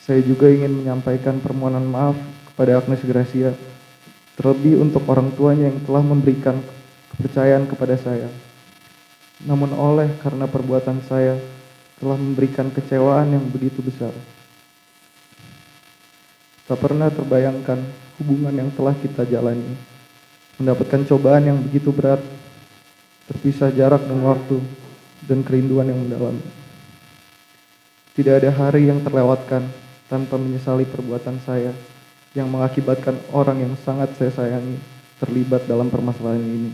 Saya juga ingin menyampaikan permohonan maaf kepada Agnes Gracia, terlebih untuk orang tuanya yang telah memberikan kepercayaan kepada saya. Namun karena perbuatan saya telah memberikan kecewaan yang begitu besar. Tak pernah terbayangkan hubungan yang telah kita jalani, mendapatkan cobaan yang begitu berat, terpisah jarak dan waktu, dan kerinduan yang mendalam. Tidak ada hari yang terlewatkan tanpa menyesali perbuatan saya yang mengakibatkan orang yang sangat saya sayangi terlibat dalam permasalahan ini,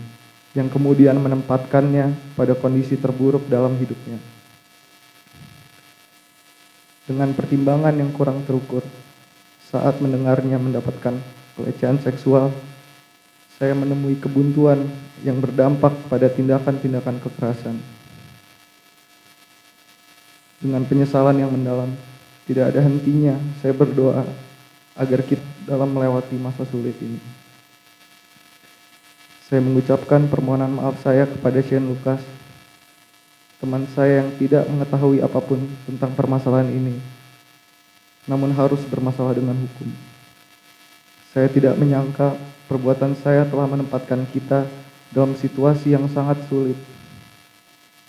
yang kemudian menempatkannya pada kondisi terburuk dalam hidupnya. Dengan pertimbangan yang kurang terukur, saat mendengarnya mendapatkan pelecehan seksual, saya menemui kebuntuan yang berdampak pada tindakan-tindakan kekerasan. Dengan penyesalan yang mendalam, tidak ada hentinya saya berdoa agar kita dalam melewati masa sulit ini. Saya mengucapkan permohonan maaf saya kepada Shane Lucas, teman saya yang tidak mengetahui apapun tentang permasalahan ini, namun harus bermasalah dengan hukum. Saya tidak menyangka perbuatan saya telah menempatkan kita dalam situasi yang sangat sulit.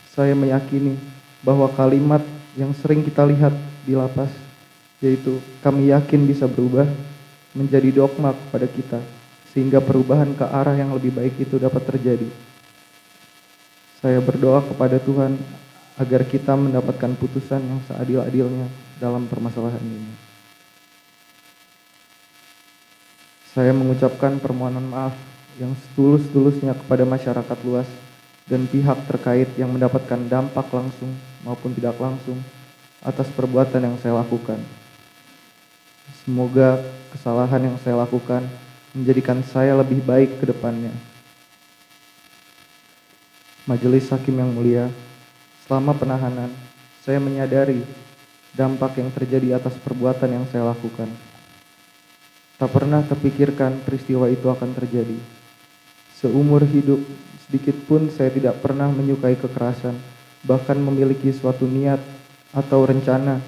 Saya meyakini bahwa kalimat yang sering kita lihat di lapas, yaitu kami yakin bisa berubah, menjadi dogma kepada kita, sehingga perubahan ke arah yang lebih baik itu dapat terjadi. Saya berdoa kepada Tuhan agar kita mendapatkan putusan yang seadil-adilnya dalam permasalahan ini. Saya mengucapkan permohonan maaf yang setulus-tulusnya kepada masyarakat luas dan pihak terkait yang mendapatkan dampak langsung maupun tidak langsung atas perbuatan yang saya lakukan. Semoga kesalahan yang saya lakukan menjadikan saya lebih baik ke depannya. Majelis Hakim yang mulia, selama penahanan, saya menyadari dampak yang terjadi atas perbuatan yang saya lakukan. Tak pernah terpikirkan peristiwa itu akan terjadi. Seumur hidup, sedikit pun saya tidak pernah menyukai kekerasan, bahkan memiliki suatu niat atau rencana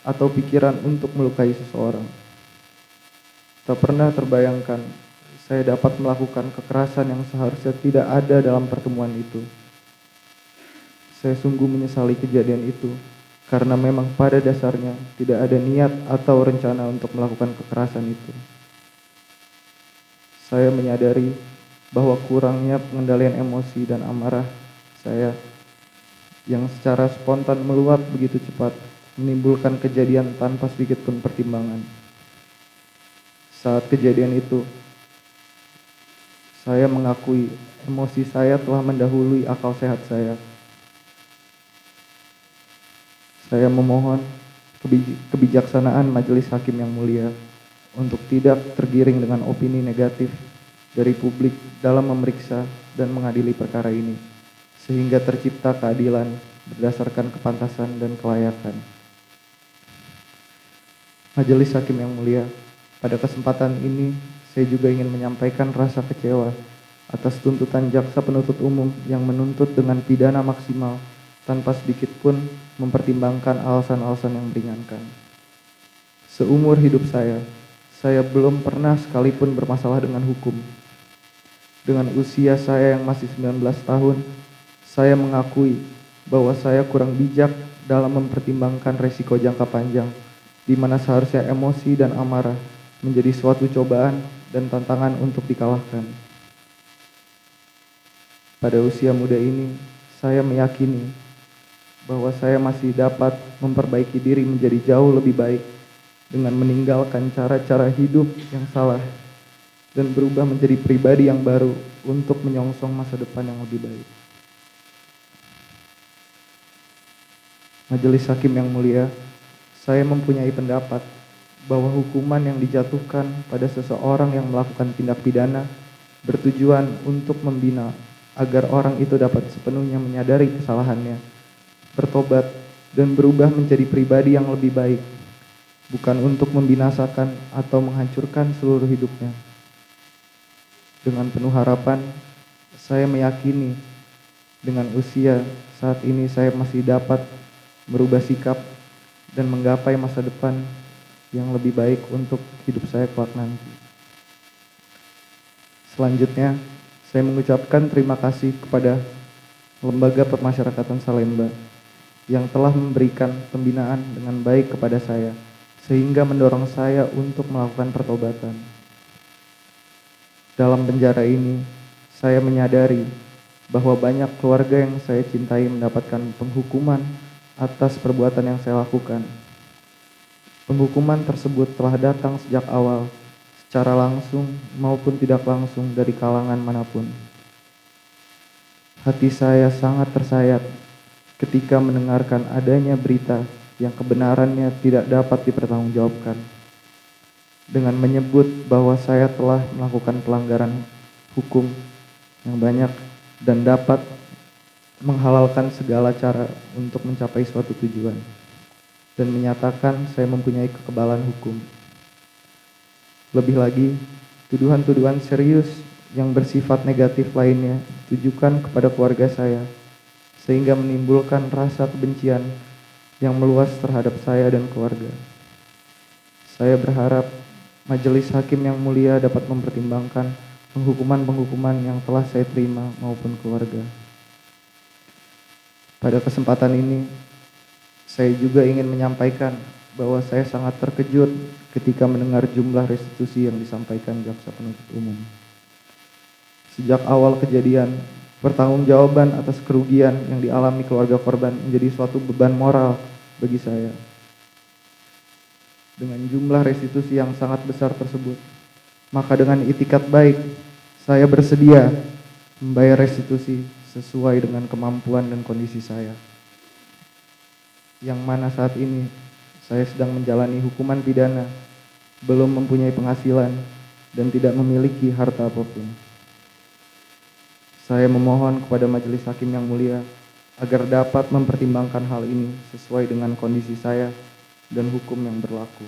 atau pikiran untuk melukai seseorang. Tak pernah terbayangkan saya dapat melakukan kekerasan yang seharusnya tidak ada dalam pertemuan itu. Saya sungguh menyesali kejadian itu, karena memang pada dasarnya tidak ada niat atau rencana untuk melakukan kekerasan itu. Saya menyadari bahwa kurangnya pengendalian emosi dan amarah saya yang secara spontan meluap begitu cepat menimbulkan kejadian tanpa sedikit pun pertimbangan. Saat kejadian itu, saya mengakui emosi saya telah mendahului akal sehat saya. Saya memohon kebijaksanaan Majelis Hakim yang mulia untuk tidak tergiring dengan opini negatif dari publik dalam memeriksa dan mengadili perkara ini, sehingga tercipta keadilan berdasarkan kepantasan dan kelayakan. Majelis Hakim yang mulia, pada kesempatan ini saya juga ingin menyampaikan rasa kecewa atas tuntutan jaksa penuntut umum yang menuntut dengan pidana maksimal tanpa sedikit pun mempertimbangkan alasan-alasan yang meringankan. Seumur hidup saya belum pernah sekalipun bermasalah dengan hukum. Dengan usia saya yang masih 19 tahun, saya mengakui bahwa saya kurang bijak dalam mempertimbangkan resiko jangka panjang, di mana seharusnya emosi dan amarah menjadi suatu cobaan dan tantangan untuk dikalahkan. Pada usia muda ini, saya meyakini bahwa saya masih dapat memperbaiki diri menjadi jauh lebih baik dengan meninggalkan cara-cara hidup yang salah dan berubah menjadi pribadi yang baru untuk menyongsong masa depan yang lebih baik. Majelis Hakim yang mulia, saya mempunyai pendapat bahwa hukuman yang dijatuhkan pada seseorang yang melakukan tindak pidana bertujuan untuk membina agar orang itu dapat sepenuhnya menyadari kesalahannya, bertobat, dan berubah menjadi pribadi yang lebih baik, bukan untuk membinasakan atau menghancurkan seluruh hidupnya. Dengan penuh harapan, saya meyakini dengan usia saat ini saya masih dapat merubah sikap dan menggapai masa depan yang lebih baik untuk hidup saya kelak nanti. Selanjutnya, saya mengucapkan terima kasih kepada Lembaga Permasyarakatan Salemba yang telah memberikan pembinaan dengan baik kepada saya, sehingga mendorong saya untuk melakukan pertobatan. Dalam penjara ini, saya menyadari bahwa banyak keluarga yang saya cintai mendapatkan penghukuman atas perbuatan yang saya lakukan. Penghukuman tersebut telah datang sejak awal, secara langsung maupun tidak langsung dari kalangan manapun. Hati saya sangat tersayat ketika mendengarkan adanya berita yang kebenarannya tidak dapat dipertanggungjawabkan, dengan menyebut bahwa saya telah melakukan pelanggaran hukum yang banyak dan dapat menghalalkan segala cara untuk mencapai suatu tujuan, dan menyatakan saya mempunyai kekebalan hukum. Lebih lagi, tuduhan-tuduhan serius yang bersifat negatif lainnya ditujukan kepada keluarga saya, sehingga menimbulkan rasa kebencian yang meluas terhadap saya dan keluarga. Saya berharap Majelis Hakim yang mulia dapat mempertimbangkan penghukuman-penghukuman yang telah saya terima maupun keluarga. Pada kesempatan ini, saya juga ingin menyampaikan bahwa saya sangat terkejut ketika mendengar jumlah restitusi yang disampaikan jaksa penuntut umum. Sejak awal kejadian, pertanggungjawaban atas kerugian yang dialami keluarga korban menjadi suatu beban moral bagi saya. Dengan jumlah restitusi yang sangat besar tersebut, maka dengan itikat baik, saya bersedia membayar restitusi sesuai dengan kemampuan dan kondisi saya. Yang mana saat ini saya sedang menjalani hukuman pidana, belum mempunyai penghasilan, dan tidak memiliki harta apapun. Saya memohon kepada Majelis Hakim yang mulia agar dapat mempertimbangkan hal ini sesuai dengan kondisi saya dan hukum yang berlaku.